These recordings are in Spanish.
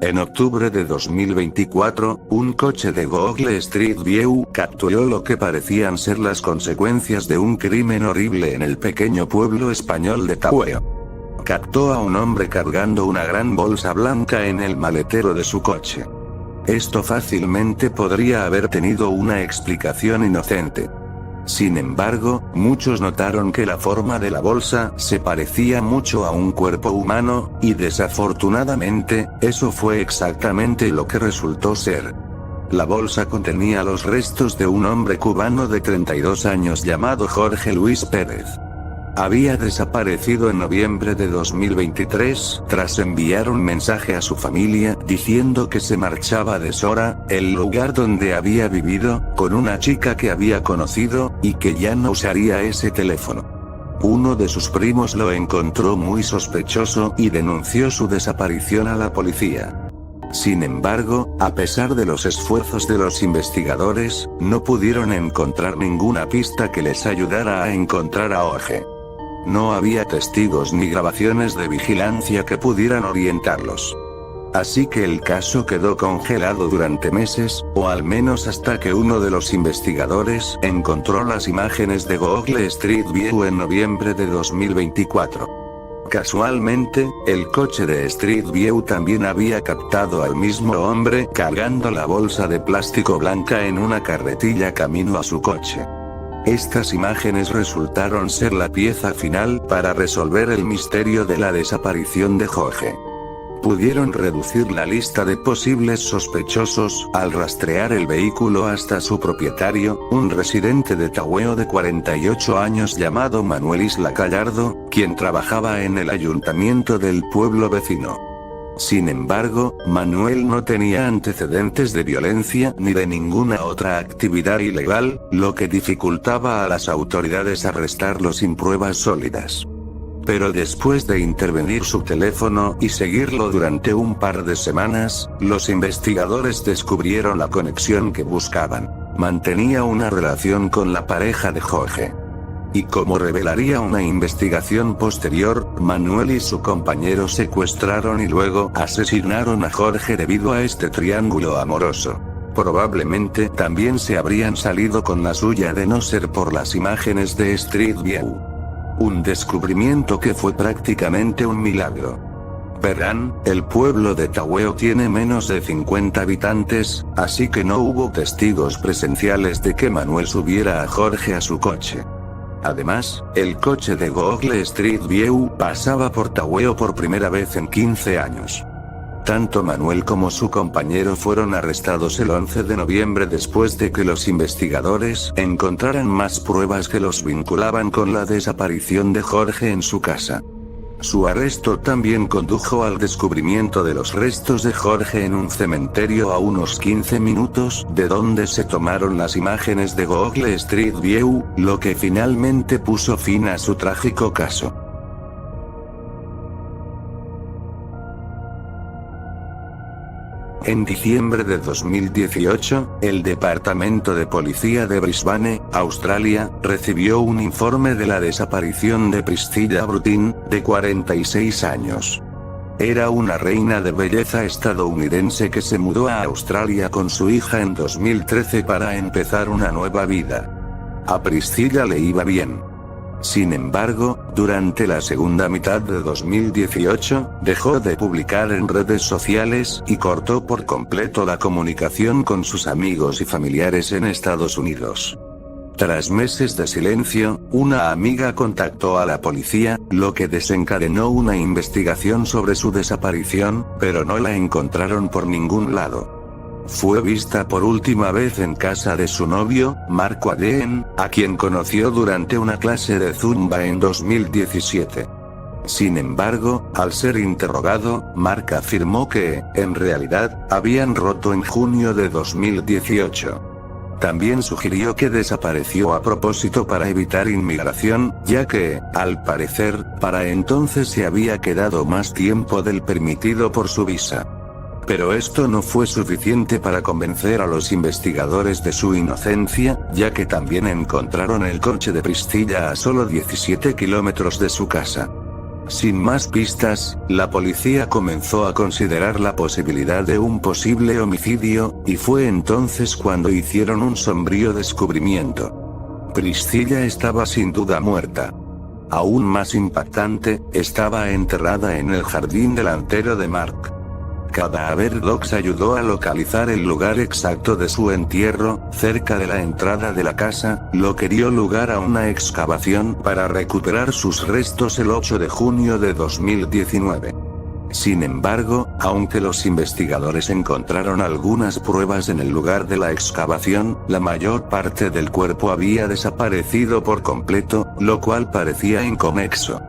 En octubre de 2024, un coche de Google Street View capturó lo que parecían ser las consecuencias de un crimen horrible en el pequeño pueblo español de Taweo. Captó a un hombre cargando una gran bolsa blanca en el maletero de su coche. Esto fácilmente podría haber tenido una explicación inocente. Sin embargo, muchos notaron que la forma de la bolsa se parecía mucho a un cuerpo humano, y desafortunadamente, eso fue exactamente lo que resultó ser. La bolsa contenía los restos de un hombre cubano de 32 años llamado Jorge Luis Pérez. Había desaparecido en noviembre de 2023, tras enviar un mensaje a su familia diciendo que se marchaba de Sora, el lugar donde había vivido, con una chica que había conocido, y que ya no usaría ese teléfono. Uno de sus primos lo encontró muy sospechoso y denunció su desaparición a la policía. Sin embargo, a pesar de los esfuerzos de los investigadores, no pudieron encontrar ninguna pista que les ayudara a encontrar a Jorge. No había testigos ni grabaciones de vigilancia que pudieran orientarlos. Así que el caso quedó congelado durante meses, o al menos hasta que uno de los investigadores encontró las imágenes de Google Street View en noviembre de 2024. Casualmente, el coche de Street View también había captado al mismo hombre cargando la bolsa de plástico blanca en una carretilla camino a su coche. Estas imágenes resultaron ser la pieza final para resolver el misterio de la desaparición de Jorge. Pudieron reducir la lista de posibles sospechosos al rastrear el vehículo hasta su propietario, un residente de Taweo de 48 años llamado Manuel Isla Gallardo, quien trabajaba en el ayuntamiento del pueblo vecino. Sin embargo, Manuel no tenía antecedentes de violencia ni de ninguna otra actividad ilegal, lo que dificultaba a las autoridades arrestarlo sin pruebas sólidas. Pero después de intervenir su teléfono y seguirlo durante un par de semanas, los investigadores descubrieron la conexión que buscaban. Mantenía una relación con la pareja de Jorge. Y como revelaría una investigación posterior, Manuel y su compañero secuestraron y luego asesinaron a Jorge debido a este triángulo amoroso. Probablemente también se habrían salido con la suya de no ser por las imágenes de Street View. Un descubrimiento que fue prácticamente un milagro. Verán, el pueblo de Taweo tiene menos de 50 habitantes, así que no hubo testigos presenciales de que Manuel subiera a Jorge a su coche. Además, el coche de Google Street View pasaba por Taweo por primera vez en 15 años. Tanto Manuel como su compañero fueron arrestados el 11 de noviembre después de que los investigadores encontraran más pruebas que los vinculaban con la desaparición de Jorge en su casa. Su arresto también condujo al descubrimiento de los restos de Jorge en un cementerio a unos 15 minutos de donde se tomaron las imágenes de Google Street View, lo que finalmente puso fin a su trágico caso. En diciembre de 2018, el Departamento de Policía de Brisbane, Australia, recibió un informe de la desaparición de Priscilla Brutin, de 46 años. Era una reina de belleza estadounidense que se mudó a Australia con su hija en 2013 para empezar una nueva vida. A Priscilla le iba bien. Sin embargo, durante la segunda mitad de 2018, dejó de publicar en redes sociales y cortó por completo la comunicación con sus amigos y familiares en Estados Unidos. Tras meses de silencio, una amiga contactó a la policía, lo que desencadenó una investigación sobre su desaparición, pero no la encontraron por ningún lado. Fue vista por última vez en casa de su novio, Marco Adén, a quien conoció durante una clase de Zumba en 2017. Sin embargo, al ser interrogado, Mark afirmó que, en realidad, habían roto en junio de 2018. También sugirió que desapareció a propósito para evitar inmigración, ya que, al parecer, para entonces se había quedado más tiempo del permitido por su visa. Pero esto no fue suficiente para convencer a los investigadores de su inocencia, ya que también encontraron el coche de Priscilla a solo 17 kilómetros de su casa. Sin más pistas, la policía comenzó a considerar la posibilidad de un posible homicidio, y fue entonces cuando hicieron un sombrío descubrimiento. Priscilla estaba sin duda muerta. Aún más impactante, estaba enterrada en el jardín delantero de Mark. Cadaver Dogs ayudó a localizar el lugar exacto de su entierro, cerca de la entrada de la casa, lo que dio lugar a una excavación para recuperar sus restos el 8 de junio de 2019. Sin embargo, aunque los investigadores encontraron algunas pruebas en el lugar de la excavación, la mayor parte del cuerpo había desaparecido por completo, lo cual parecía inconexo.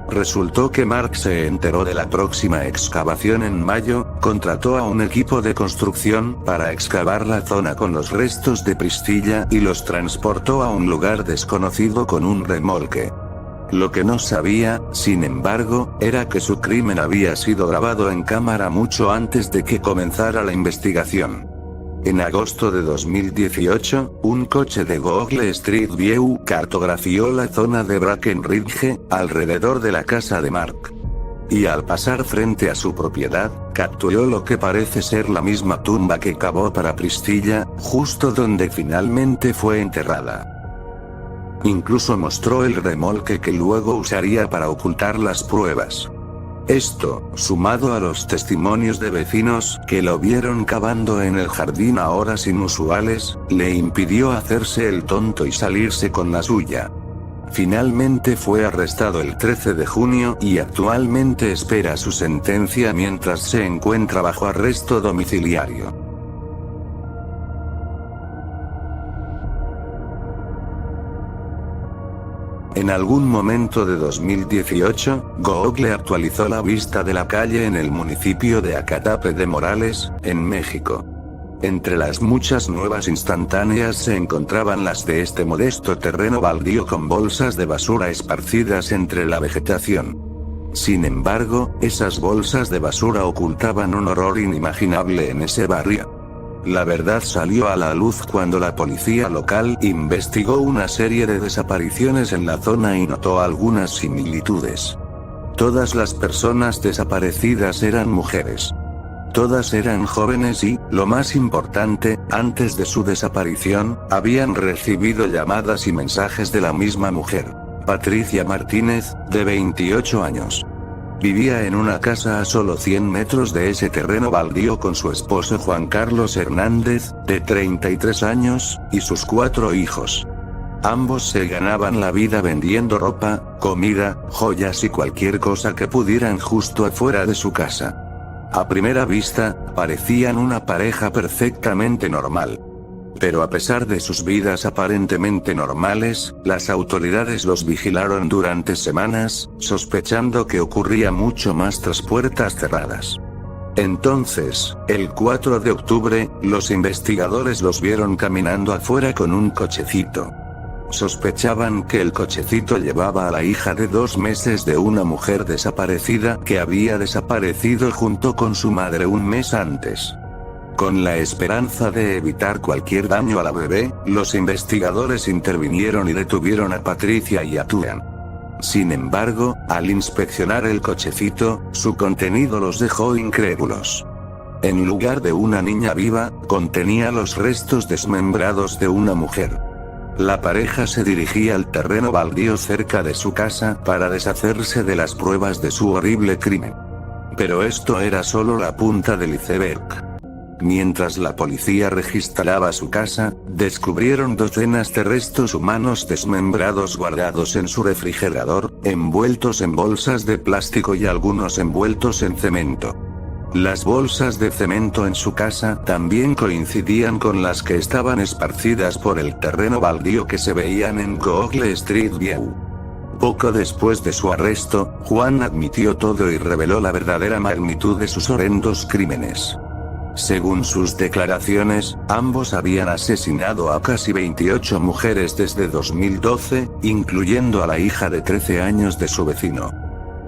Resultó que Mark se enteró de la próxima excavación en mayo, contrató a un equipo de construcción para excavar la zona con los restos de Priscilla y los transportó a un lugar desconocido con un remolque. Lo que no sabía, sin embargo, era que su crimen había sido grabado en cámara mucho antes de que comenzara la investigación. En agosto de 2018, un coche de Google Street View cartografió la zona de Brackenridge, alrededor de la casa de Mark. Y al pasar frente a su propiedad, capturó lo que parece ser la misma tumba que cavó para Priscilla, justo donde finalmente fue enterrada. Incluso mostró el remolque que luego usaría para ocultar las pruebas. Esto, sumado a los testimonios de vecinos que lo vieron cavando en el jardín a horas inusuales, le impidió hacerse el tonto y salirse con la suya. Finalmente fue arrestado el 13 de junio y actualmente espera su sentencia mientras se encuentra bajo arresto domiciliario. En algún momento de 2018, Google actualizó la vista de la calle en el municipio de Acatape de Morales, en México. Entre las muchas nuevas instantáneas se encontraban las de este modesto terreno baldío con bolsas de basura esparcidas entre la vegetación. Sin embargo, esas bolsas de basura ocultaban un horror inimaginable en ese barrio. La verdad salió a la luz cuando la policía local investigó una serie de desapariciones en la zona y notó algunas similitudes. Todas las personas desaparecidas eran mujeres. Todas eran jóvenes y, lo más importante, antes de su desaparición, habían recibido llamadas y mensajes de la misma mujer, Patricia Martínez, de 28 años. Vivía en una casa a solo 100 metros de ese terreno baldío con su esposo Juan Carlos Hernández, de 33 años, y sus 4 hijos. Ambos se ganaban la vida vendiendo ropa, comida, joyas y cualquier cosa que pudieran justo afuera de su casa. A primera vista, parecían una pareja perfectamente normal. Pero a pesar de sus vidas aparentemente normales, las autoridades los vigilaron durante semanas, sospechando que ocurría mucho más tras puertas cerradas. Entonces, el 4 de octubre, los investigadores los vieron caminando afuera con un cochecito. Sospechaban que el cochecito llevaba a la hija de 2 meses de una mujer desaparecida que había desaparecido junto con su madre un mes antes. Con la esperanza de evitar cualquier daño a la bebé, los investigadores intervinieron y detuvieron a Patricia y a Tuan. Sin embargo, al inspeccionar el cochecito, su contenido los dejó incrédulos. En lugar de una niña viva, contenía los restos desmembrados de una mujer. La pareja se dirigía al terreno baldío cerca de su casa para deshacerse de las pruebas de su horrible crimen. Pero esto era solo la punta del iceberg. Mientras la policía registraba su casa, descubrieron docenas de restos humanos desmembrados guardados en su refrigerador, envueltos en bolsas de plástico y algunos envueltos en cemento. Las bolsas de cemento en su casa también coincidían con las que estaban esparcidas por el terreno baldío que se veían en Google Street View. Poco después de su arresto, Juan admitió todo y reveló la verdadera magnitud de sus horrendos crímenes. Según sus declaraciones, ambos habían asesinado a casi 28 mujeres desde 2012, incluyendo a la hija de 13 años de su vecino.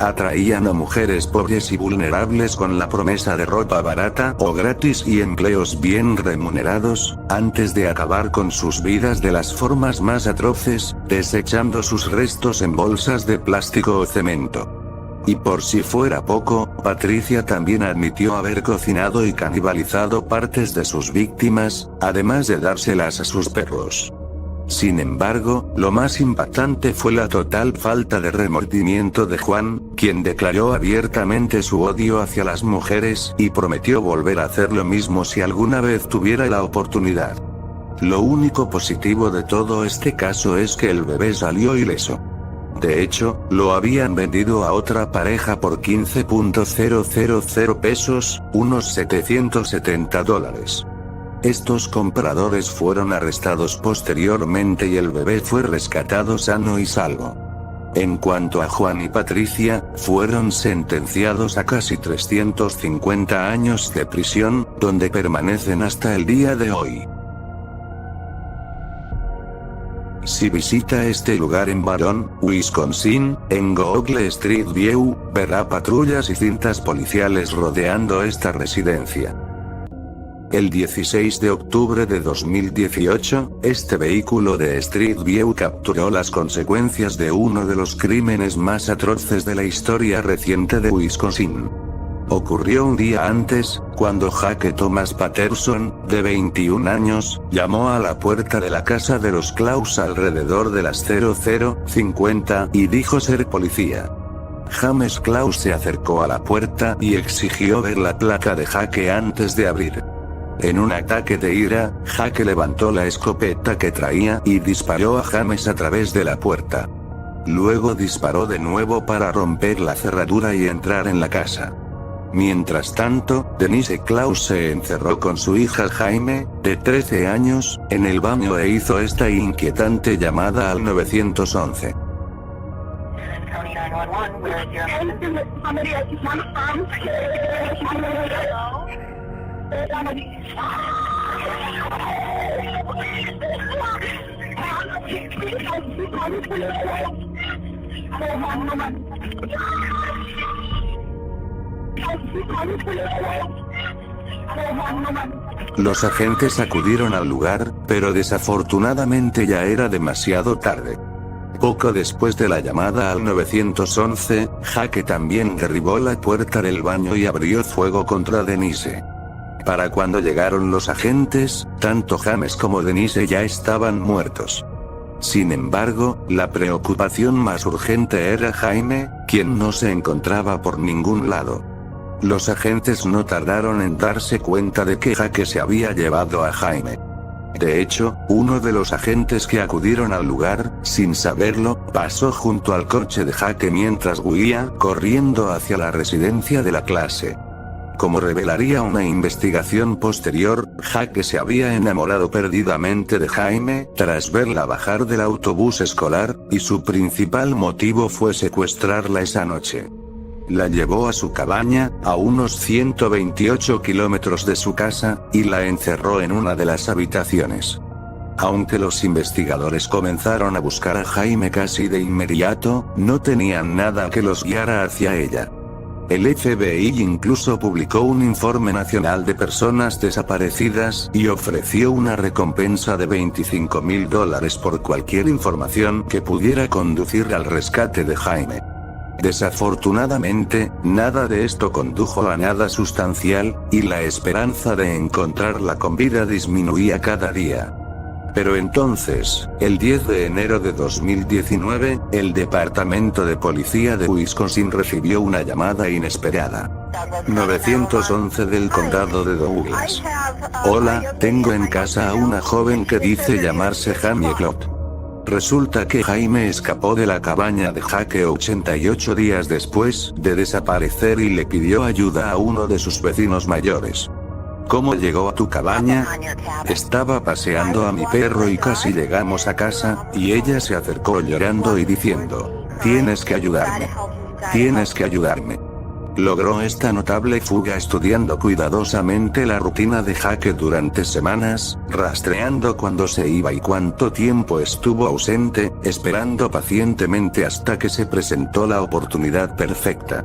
Atraían a mujeres pobres y vulnerables con la promesa de ropa barata o gratis y empleos bien remunerados, antes de acabar con sus vidas de las formas más atroces, desechando sus restos en bolsas de plástico o cemento. Y por si fuera poco, Patricia también admitió haber cocinado y canibalizado partes de sus víctimas, además de dárselas a sus perros. Sin embargo, lo más impactante fue la total falta de remordimiento de Juan, quien declaró abiertamente su odio hacia las mujeres, y prometió volver a hacer lo mismo si alguna vez tuviera la oportunidad. Lo único positivo de todo este caso es que el bebé salió ileso. De hecho, lo habían vendido a otra pareja por $15,000 pesos, unos $770. Estos compradores fueron arrestados posteriormente y el bebé fue rescatado sano y salvo. En cuanto a Juan y Patricia, fueron sentenciados a casi 350 años de prisión, donde permanecen hasta el día de hoy. Si visita este lugar en Barron, Wisconsin, en Google Street View, verá patrullas y cintas policiales rodeando esta residencia. El 16 de octubre de 2018, este vehículo de Street View capturó las consecuencias de uno de los crímenes más atroces de la historia reciente de Wisconsin. Ocurrió un día antes, cuando Jake Thomas Patterson, de 21 años, llamó a la puerta de la casa de los Klaus alrededor de las 00:50 y dijo ser policía. James Klaus se acercó a la puerta y exigió ver la placa de Jake antes de abrir. En un ataque de ira, Jake levantó la escopeta que traía y disparó a James a través de la puerta. Luego disparó de nuevo para romper la cerradura y entrar en la casa. Mientras tanto, Denise Klaus se encerró con su hija Jaime, de 13 años, en el baño e hizo esta inquietante llamada al 911. Los agentes acudieron al lugar, pero desafortunadamente ya era demasiado tarde. Poco después de la llamada al 911, Jake también derribó la puerta del baño y abrió fuego contra Denise. Para cuando llegaron los agentes, tanto James como Denise ya estaban muertos. Sin embargo, la preocupación más urgente era Jaime, quien no se encontraba por ningún lado. Los agentes no tardaron en darse cuenta de que Jake se había llevado a Jaime. De hecho, uno de los agentes que acudieron al lugar, sin saberlo, pasó junto al coche de Jake mientras huía corriendo hacia la residencia de la clase. Como revelaría una investigación posterior, Jake se había enamorado perdidamente de Jaime tras verla bajar del autobús escolar, y su principal motivo fue secuestrarla esa noche. La llevó a su cabaña, a unos 128 kilómetros de su casa, y la encerró en una de las habitaciones. Aunque los investigadores comenzaron a buscar a Jaime casi de inmediato, no tenían nada que los guiara hacia ella. El FBI incluso publicó un informe nacional de personas desaparecidas y ofreció una recompensa de $25,000 por cualquier información que pudiera conducir al rescate de Jaime. Desafortunadamente, nada de esto condujo a nada sustancial, y la esperanza de encontrarla con vida disminuía cada día. Pero entonces, el 10 de enero de 2019, el Departamento de Policía de Wisconsin recibió una llamada inesperada. 911 del condado de Douglas. Hola, tengo en casa a una joven que dice llamarse Jamie Clot. Resulta que Jaime escapó de la cabaña de Jake 88 días después de desaparecer y le pidió ayuda a uno de sus vecinos mayores. ¿Cómo llegó a tu cabaña? Estaba paseando a mi perro y casi llegamos a casa, y ella se acercó llorando y diciendo, tienes que ayudarme. Tienes que ayudarme. Logró esta notable fuga estudiando cuidadosamente la rutina de Jake durante semanas, rastreando cuándo se iba y cuánto tiempo estuvo ausente, esperando pacientemente hasta que se presentó la oportunidad perfecta.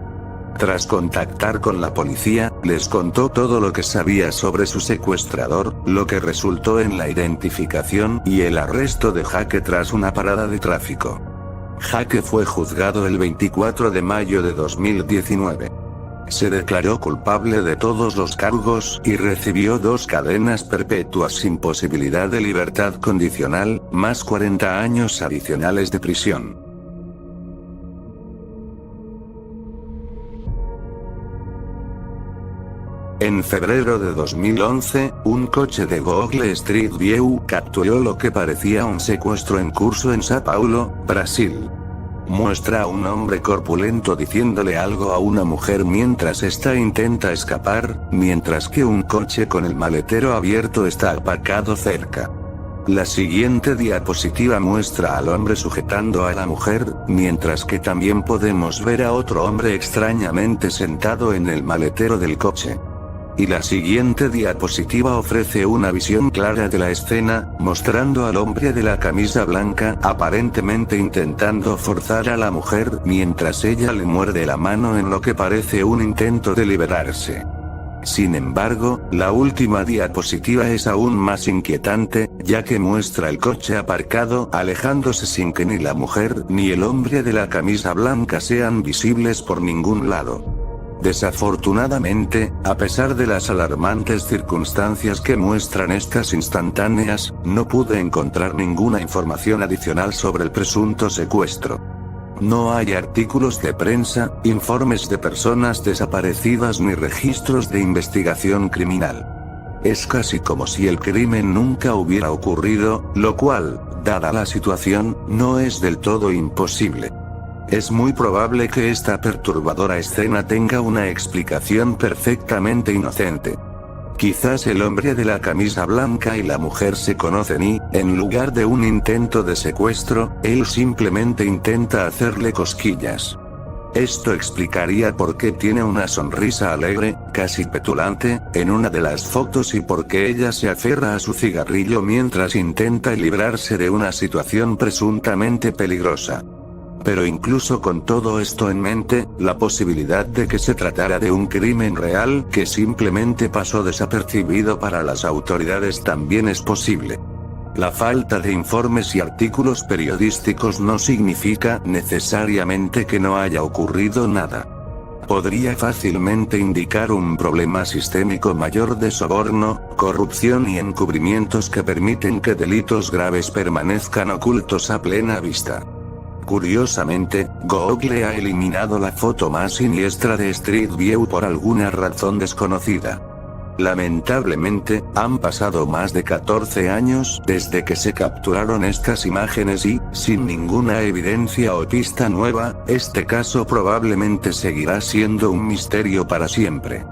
Tras contactar con la policía, les contó todo lo que sabía sobre su secuestrador, lo que resultó en la identificación y el arresto de Jake tras una parada de tráfico. Jake fue juzgado el 24 de mayo de 2019. Se declaró culpable de todos los cargos y recibió 2 cadenas perpetuas sin posibilidad de libertad condicional, más 40 años adicionales de prisión. En febrero de 2011, un coche de Google Street View capturó lo que parecía un secuestro en curso en São Paulo, Brasil. Muestra a un hombre corpulento diciéndole algo a una mujer mientras ésta intenta escapar, mientras que un coche con el maletero abierto está aparcado cerca. La siguiente diapositiva muestra al hombre sujetando a la mujer, mientras que también podemos ver a otro hombre extrañamente sentado en el maletero del coche. Y la siguiente diapositiva ofrece una visión clara de la escena, mostrando al hombre de la camisa blanca aparentemente intentando forzar a la mujer mientras ella le muerde la mano en lo que parece un intento de liberarse. Sin embargo, la última diapositiva es aún más inquietante, ya que muestra el coche aparcado alejándose sin que ni la mujer ni el hombre de la camisa blanca sean visibles por ningún lado. Desafortunadamente, a pesar de las alarmantes circunstancias que muestran estas instantáneas, no pude encontrar ninguna información adicional sobre el presunto secuestro. No hay artículos de prensa, informes de personas desaparecidas ni registros de investigación criminal. Es casi como si el crimen nunca hubiera ocurrido, lo cual, dada la situación, no es del todo imposible. Es muy probable que esta perturbadora escena tenga una explicación perfectamente inocente. Quizás el hombre de la camisa blanca y la mujer se conocen y, en lugar de un intento de secuestro, él simplemente intenta hacerle cosquillas. Esto explicaría por qué tiene una sonrisa alegre, casi petulante, en una de las fotos y por qué ella se aferra a su cigarrillo mientras intenta librarse de una situación presuntamente peligrosa. Pero incluso con todo esto en mente, la posibilidad de que se tratara de un crimen real que simplemente pasó desapercibido para las autoridades también es posible. La falta de informes y artículos periodísticos no significa necesariamente que no haya ocurrido nada. Podría fácilmente indicar un problema sistémico mayor de soborno, corrupción y encubrimientos que permiten que delitos graves permanezcan ocultos a plena vista. Curiosamente, Google ha eliminado la foto más siniestra de Street View por alguna razón desconocida. Lamentablemente, han pasado más de 14 años desde que se capturaron estas imágenes y, sin ninguna evidencia o pista nueva, este caso probablemente seguirá siendo un misterio para siempre.